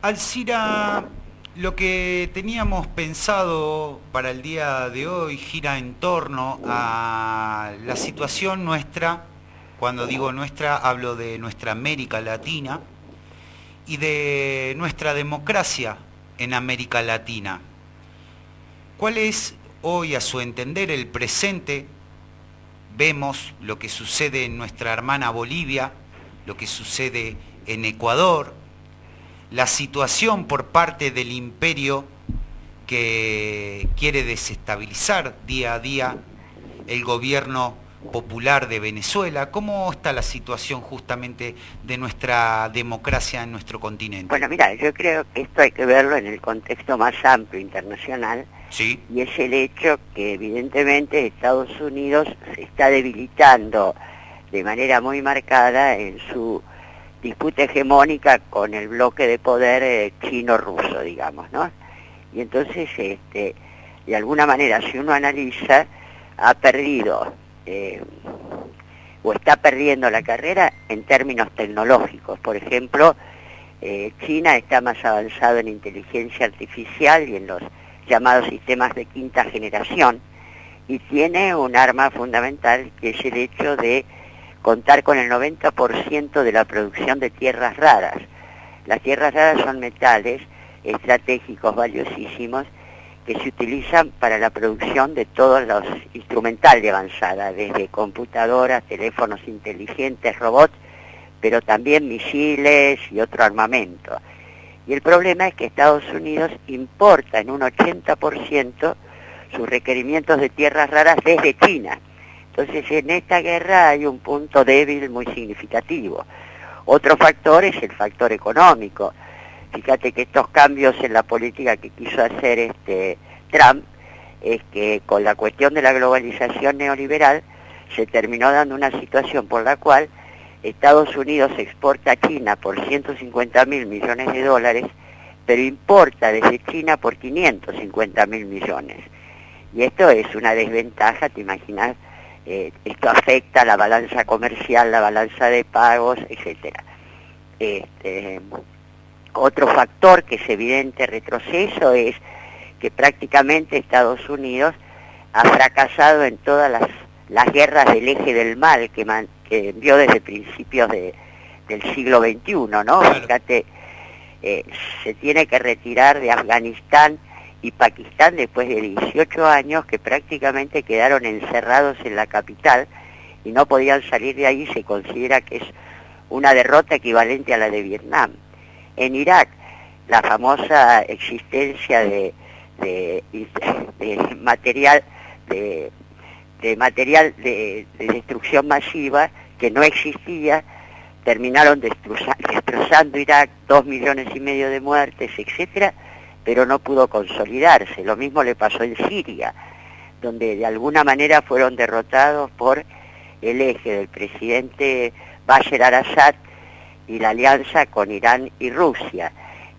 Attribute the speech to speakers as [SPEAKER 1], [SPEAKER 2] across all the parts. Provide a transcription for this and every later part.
[SPEAKER 1] Alcira, lo que teníamos pensado para el día de hoy gira en torno a la situación nuestra. Cuando digo nuestra, hablo de nuestra América Latina y de nuestra democracia en América Latina. ¿Cuál es hoy, a su entender, el presente? Vemos lo que sucede en nuestra hermana Bolivia, lo que sucede en Ecuador, la situación por parte del imperio que quiere desestabilizar día a día el gobierno popular de Venezuela. ¿Cómo está la situación justamente de nuestra democracia en nuestro continente?
[SPEAKER 2] Bueno, mira, yo creo que esto hay que verlo en el contexto más amplio internacional,
[SPEAKER 1] Sí,
[SPEAKER 2] y es el hecho que evidentemente Estados Unidos se está debilitando de manera muy marcada en su disputa hegemónica con el bloque de poder chino-ruso, digamos, ¿no? Y entonces, de alguna manera, si uno analiza, ha perdido o está perdiendo la carrera en términos tecnológicos. Por ejemplo, China está más avanzado en inteligencia artificial y en los llamados sistemas de quinta generación, y tiene un arma fundamental, que es el hecho de contar con el 90% de la producción de tierras raras. Las tierras raras son metales estratégicos valiosísimos que se utilizan para la producción de todos los instrumental de avanzada, desde computadoras, teléfonos inteligentes, robots, pero también misiles y otro armamento. Y el problema es que Estados Unidos importa en un 80% sus requerimientos de tierras raras desde China. Entonces, en esta guerra hay un punto débil muy significativo. Otro factor es el factor económico. Fíjate que estos cambios en la política que quiso hacer Trump, es que con la cuestión de la globalización neoliberal se terminó dando una situación por la cual Estados Unidos exporta a China por 150.000 millones de dólares, pero importa desde China por 550.000 millones. Y esto es una desventaja, te imaginas, esto afecta a la balanza comercial, la balanza de pagos, etcétera. Otro factor que es evidente retroceso es que prácticamente Estados Unidos ha fracasado en todas las guerras del eje del mal que envió desde principios del siglo XXI, ¿no?
[SPEAKER 1] claro.
[SPEAKER 2] Fíjate, se tiene que retirar de Afganistán y Pakistán después de 18 años que prácticamente quedaron encerrados en la capital y no podían salir de ahí. Se considera que es una derrota equivalente a la de Vietnam. En Irak, la famosa existencia de material de destrucción masiva que no existía, terminaron destrozando Irak, 2,5 millones de muertes, etcétera, pero no pudo consolidarse. Lo mismo le pasó en Siria, donde de alguna manera fueron derrotados por el eje del presidente Bashar al-Assad y la alianza con Irán y Rusia.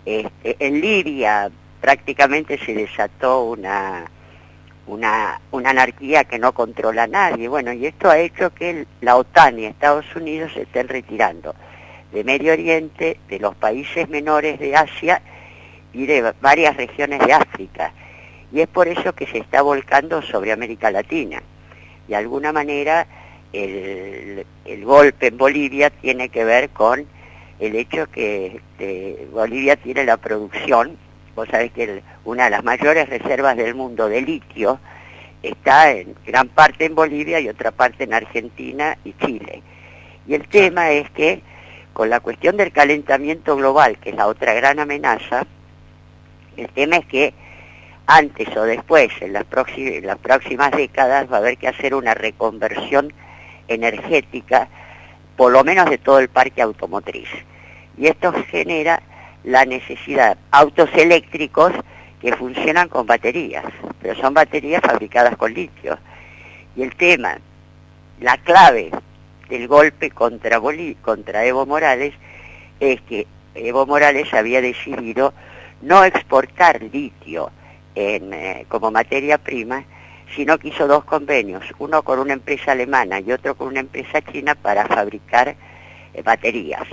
[SPEAKER 2] En Libia prácticamente se desató una anarquía que no controla a nadie. Bueno, y esto ha hecho que la OTAN y Estados Unidos se estén retirando de Medio Oriente, de los países menores de Asia y de varias regiones de África. Y es por eso que se está volcando sobre América Latina. De alguna manera, el golpe en Bolivia tiene que ver con el hecho que Bolivia tiene la producción. Vos sabés que una de las mayores reservas del mundo de litio está en gran parte en Bolivia y otra parte en Argentina y Chile. Y el tema es que con la cuestión del calentamiento global, que es la otra gran amenaza, el tema es que antes o después, en las próximas décadas, va a haber que hacer una reconversión energética, por lo menos de todo el parque automotriz. Y esto genera la necesidad de autos eléctricos que funcionan con baterías, pero son baterías fabricadas con litio. Y el tema, la clave del golpe contra Evo Morales es que Evo Morales había decidido no exportar litio como materia prima, sino que hizo dos convenios, uno con una empresa alemana y otro con una empresa china para fabricar baterías.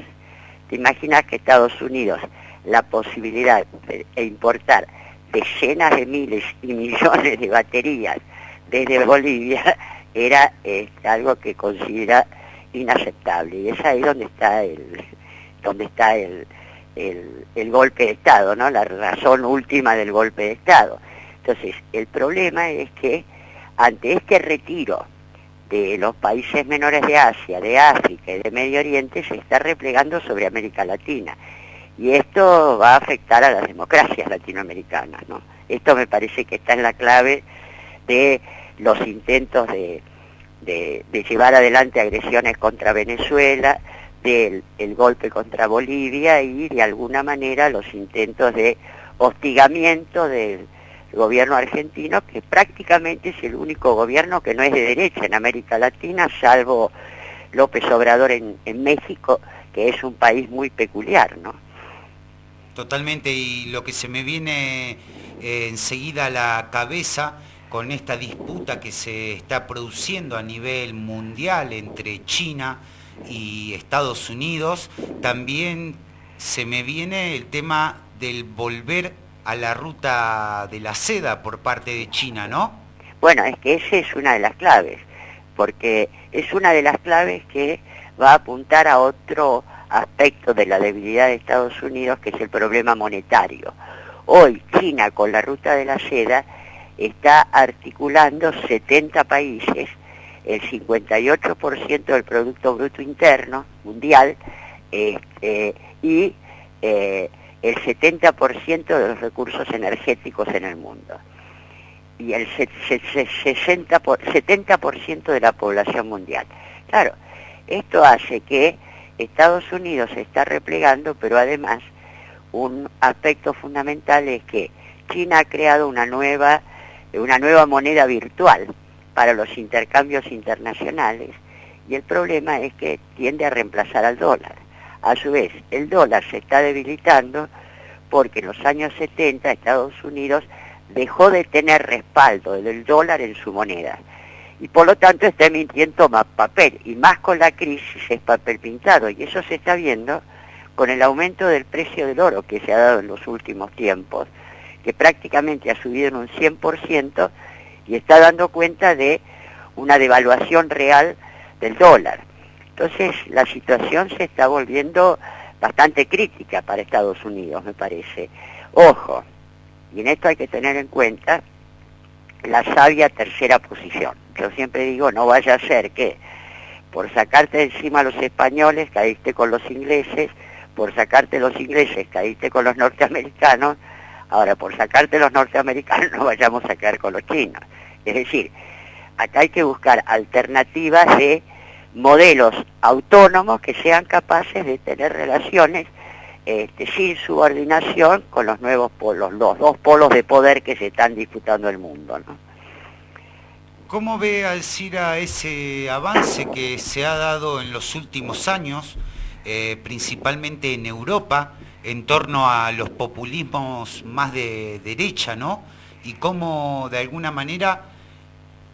[SPEAKER 2] ¿Te imaginas que Estados Unidos la posibilidad de importar decenas de miles y millones de baterías desde Bolivia era algo que considera inaceptable. Y es ahí donde está el golpe de Estado, ¿no? La razón última del golpe de Estado. Entonces, el problema es que ante este retiro de los países menores de Asia, de África y de Medio Oriente, se está replegando sobre América Latina. Y esto va a afectar a las democracias latinoamericanas, ¿no? Esto me parece que está en la clave de los intentos de llevar adelante agresiones contra Venezuela, del golpe contra Bolivia y de alguna manera los intentos de hostigamiento del gobierno argentino, que prácticamente es el único gobierno que no es de derecha en América Latina, salvo López Obrador en México, que es un país muy peculiar, ¿no?
[SPEAKER 1] Totalmente, y lo que se me viene enseguida a la cabeza con esta disputa que se está produciendo a nivel mundial entre China y Estados Unidos, también se me viene el tema del volver a la ruta de la seda por parte de China, ¿no?
[SPEAKER 2] Bueno, es que esa es una de las claves, porque es una de las claves que va a apuntar a otro aspecto de la debilidad de Estados Unidos, que es el problema monetario. Hoy China, con la ruta de la seda, está articulando 70 países, el 58% del Producto Bruto Interno Mundial y el 70% de los recursos energéticos en el mundo y el 70% de la población mundial. Claro, esto hace que Estados Unidos se está replegando, pero además un aspecto fundamental es que China ha creado una nueva moneda virtual para los intercambios internacionales, y el problema es que tiende a reemplazar al dólar. A su vez, el dólar se está debilitando porque en los años 70 Estados Unidos dejó de tener respaldo del dólar en su moneda, y por lo tanto está emitiendo más papel, y más con la crisis es papel pintado, y eso se está viendo con el aumento del precio del oro que se ha dado en los últimos tiempos, que prácticamente ha subido en un 100% y está dando cuenta de una devaluación real del dólar. Entonces la situación se está volviendo bastante crítica para Estados Unidos, me parece. Ojo, y en esto hay que tener en cuenta la sabia tercera posición. Yo siempre digo, no vaya a ser que por sacarte de encima a los españoles caíste con los ingleses, por sacarte los ingleses caíste con los norteamericanos, ahora por sacarte los norteamericanos no vayamos a caer con los chinos. Es decir, acá hay que buscar alternativas de modelos autónomos que sean capaces de tener relaciones sin subordinación con los nuevos polos, los dos polos de poder que se están disputando el mundo, ¿no?
[SPEAKER 1] ¿Cómo ve, Alcira, ese avance que se ha dado en los últimos años, principalmente en Europa, en torno a los populismos más de derecha, ¿no? Y cómo de alguna manera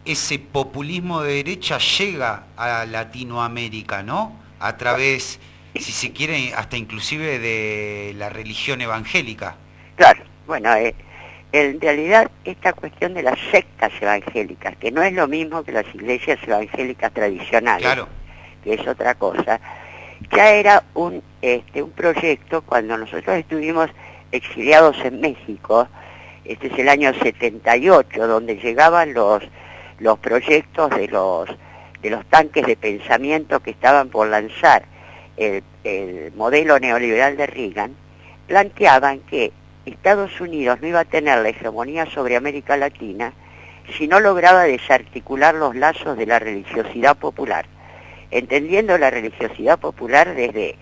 [SPEAKER 1] ese populismo de derecha llega a Latinoamérica, ¿no? A través, si se quiere, hasta inclusive de la religión evangélica.
[SPEAKER 2] Claro, bueno, en realidad esta cuestión de las sectas evangélicas, que no es lo mismo que las iglesias evangélicas tradicionales, claro, que es otra cosa, ya era un proyecto cuando nosotros estuvimos exiliados en México. Este es el año 78, donde llegaban los proyectos de los tanques de pensamiento que estaban por lanzar el modelo neoliberal de Reagan. Planteaban que Estados Unidos no iba a tener la hegemonía sobre América Latina si no lograba desarticular los lazos de la religiosidad popular, entendiendo la religiosidad popular desde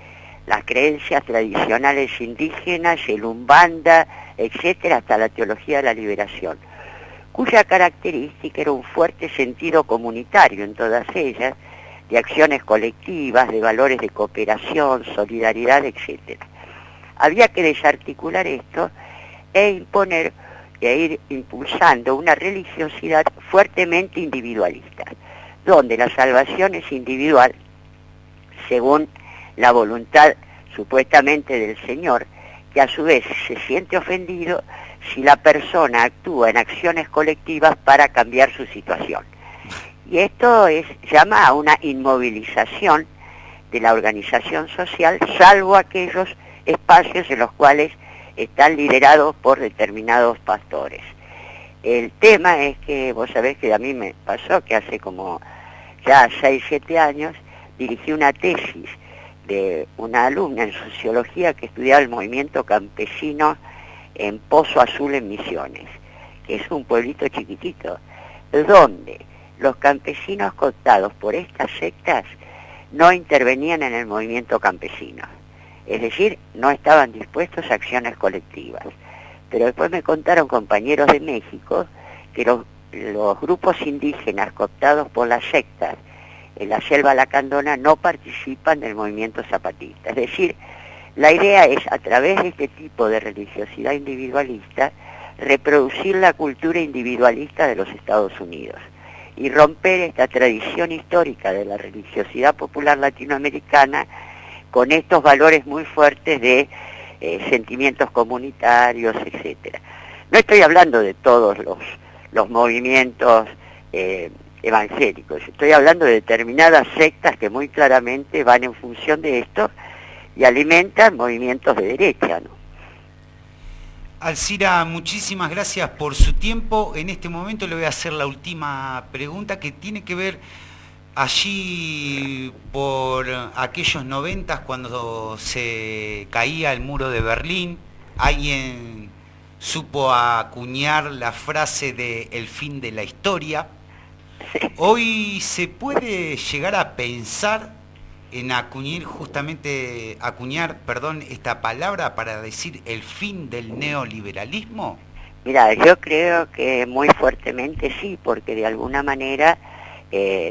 [SPEAKER 2] las creencias tradicionales indígenas, el Umbanda, etcétera, hasta la teología de la liberación, cuya característica era un fuerte sentido comunitario en todas ellas, de acciones colectivas, de valores de cooperación, solidaridad, etcétera. Había que desarticular esto e imponer e ir impulsando una religiosidad fuertemente individualista, donde la salvación es individual, según la voluntad supuestamente del Señor, que a su vez se siente ofendido si la persona actúa en acciones colectivas para cambiar su situación. Y esto llama a una inmovilización de la organización social, salvo aquellos espacios en los cuales están liderados por determinados pastores. El tema es que vos sabés que a mí me pasó que hace como ya 6, 7 años dirigí una tesis de una alumna en sociología que estudiaba el movimiento campesino en Pozo Azul en Misiones, que es un pueblito chiquitito, donde los campesinos cooptados por estas sectas no intervenían en el movimiento campesino, es decir, no estaban dispuestos a acciones colectivas. Pero después me contaron compañeros de México que los grupos indígenas cooptados por las sectas en la selva lacandona no participan del movimiento zapatista. Es decir, la idea es, a través de este tipo de religiosidad individualista, reproducir la cultura individualista de los Estados Unidos y romper esta tradición histórica de la religiosidad popular latinoamericana con estos valores muy fuertes de sentimientos comunitarios, etcétera. No estoy hablando de todos los movimientos evangélicos, estoy hablando de determinadas sectas que muy claramente van en función de esto y alimentan movimientos de derecha, ¿no?
[SPEAKER 1] Alcira, muchísimas gracias por su tiempo. En este momento le voy a hacer la última pregunta que tiene que ver allí por aquellos 90 cuando se caía el muro de Berlín. Alguien supo acuñar la frase de el fin de la historia. Hoy se puede llegar a pensar en acuñar esta palabra para decir el fin del neoliberalismo.
[SPEAKER 2] Mira, yo creo que muy fuertemente sí, porque de alguna manera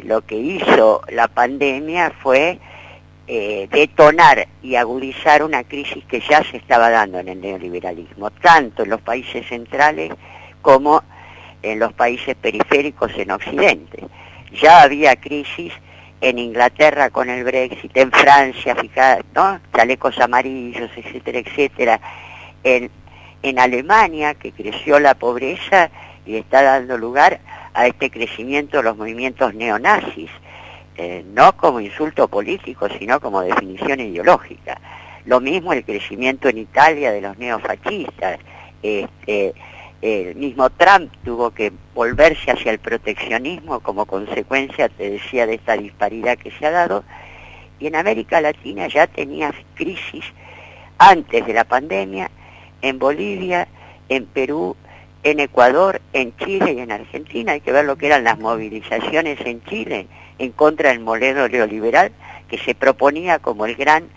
[SPEAKER 2] lo que hizo la pandemia fue detonar y agudizar una crisis que ya se estaba dando en el neoliberalismo, tanto en los países centrales como en los países periféricos en Occidente. Ya había crisis en Inglaterra con el Brexit, en Francia, fíjate, ¿no? Chalecos amarillos, etcétera, etcétera. En Alemania, que creció la pobreza y está dando lugar a este crecimiento de los movimientos neonazis, no como insulto político, sino como definición ideológica. Lo mismo el crecimiento en Italia de los neofascistas. El mismo Trump tuvo que volverse hacia el proteccionismo como consecuencia, te decía, de esta disparidad que se ha dado. Y en América Latina ya tenía crisis antes de la pandemia, en Bolivia, en Perú, en Ecuador, en Chile y en Argentina. Hay que ver lo que eran las movilizaciones en Chile en contra del modelo neoliberal que se proponía como el gran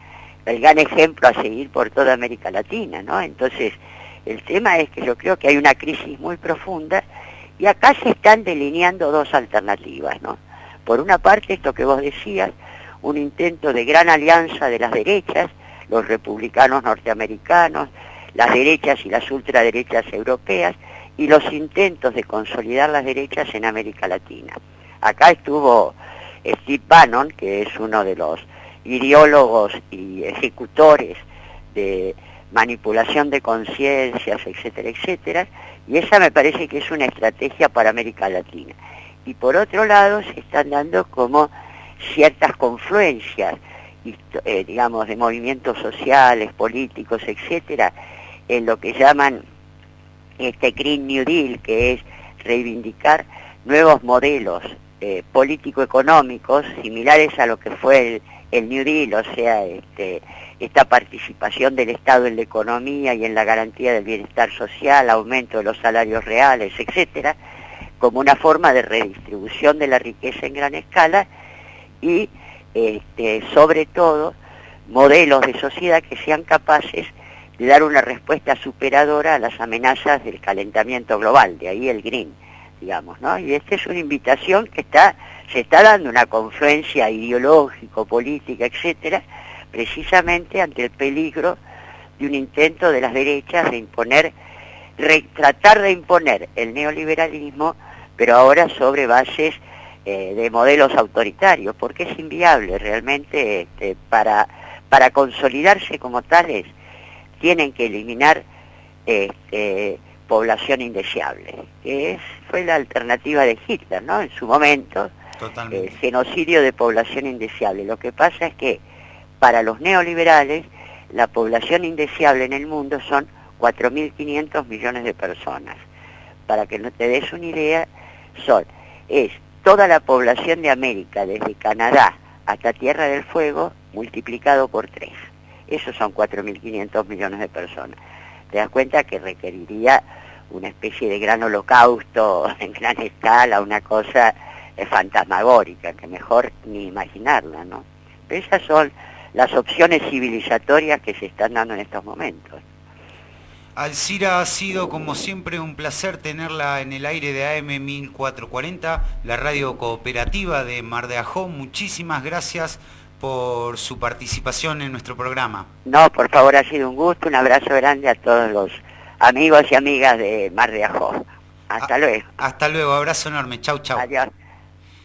[SPEAKER 2] ejemplo a seguir por toda América Latina, ¿no? Entonces, el tema es que yo creo que hay una crisis muy profunda y acá se están delineando dos alternativas, ¿no? Por una parte, esto que vos decías, un intento de gran alianza de las derechas, los republicanos norteamericanos, las derechas y las ultraderechas europeas, y los intentos de consolidar las derechas en América Latina. Acá estuvo Steve Bannon, que es uno de los ideólogos y ejecutores de manipulación de conciencias, etcétera, etcétera, y esa me parece que es una estrategia para América Latina. Y por otro lado se están dando como ciertas confluencias, digamos, de movimientos sociales, políticos, etcétera, en lo que llaman este Green New Deal, que es reivindicar nuevos modelos político-económicos similares a lo que fue el New Deal, o sea, esta participación del Estado en la economía y en la garantía del bienestar social, aumento de los salarios reales, etcétera, como una forma de redistribución de la riqueza en gran escala y, sobre todo, modelos de sociedad que sean capaces de dar una respuesta superadora a las amenazas del calentamiento global, de ahí el green, digamos, ¿no? Y esta es una invitación que se está dando una confluencia ideológico, política, etcétera, precisamente ante el peligro de un intento de las derechas de tratar de imponer el neoliberalismo, pero ahora sobre bases de modelos autoritarios, porque es inviable realmente para consolidarse como tales. tienen que eliminar población indeseable, que fue la alternativa de Hitler, ¿no? En su momento,
[SPEAKER 1] Totalmente.
[SPEAKER 2] genocidio de población indeseable. Lo que pasa es que para los neoliberales, la población indeseable en el mundo son 4.500 millones de personas. Para que no te des una idea, es toda la población de América, desde Canadá hasta Tierra del Fuego, multiplicado por 3. Esos son 4.500 millones de personas. Te das cuenta que requeriría una especie de gran holocausto en gran escala, una cosa fantasmagórica, que mejor ni imaginarla, ¿no? Pero esas son las opciones civilizatorias que se están dando en estos momentos.
[SPEAKER 1] Alcira, ha sido como siempre un placer tenerla en el aire de AM 1440, la radio cooperativa de Mar de Ajó. Muchísimas gracias por su participación en nuestro programa.
[SPEAKER 2] No, por favor, ha sido un gusto, un abrazo grande a todos los amigos y amigas de Mar de Ajó. Hasta luego.
[SPEAKER 1] Hasta luego, abrazo enorme, chau, chau.
[SPEAKER 2] Adiós.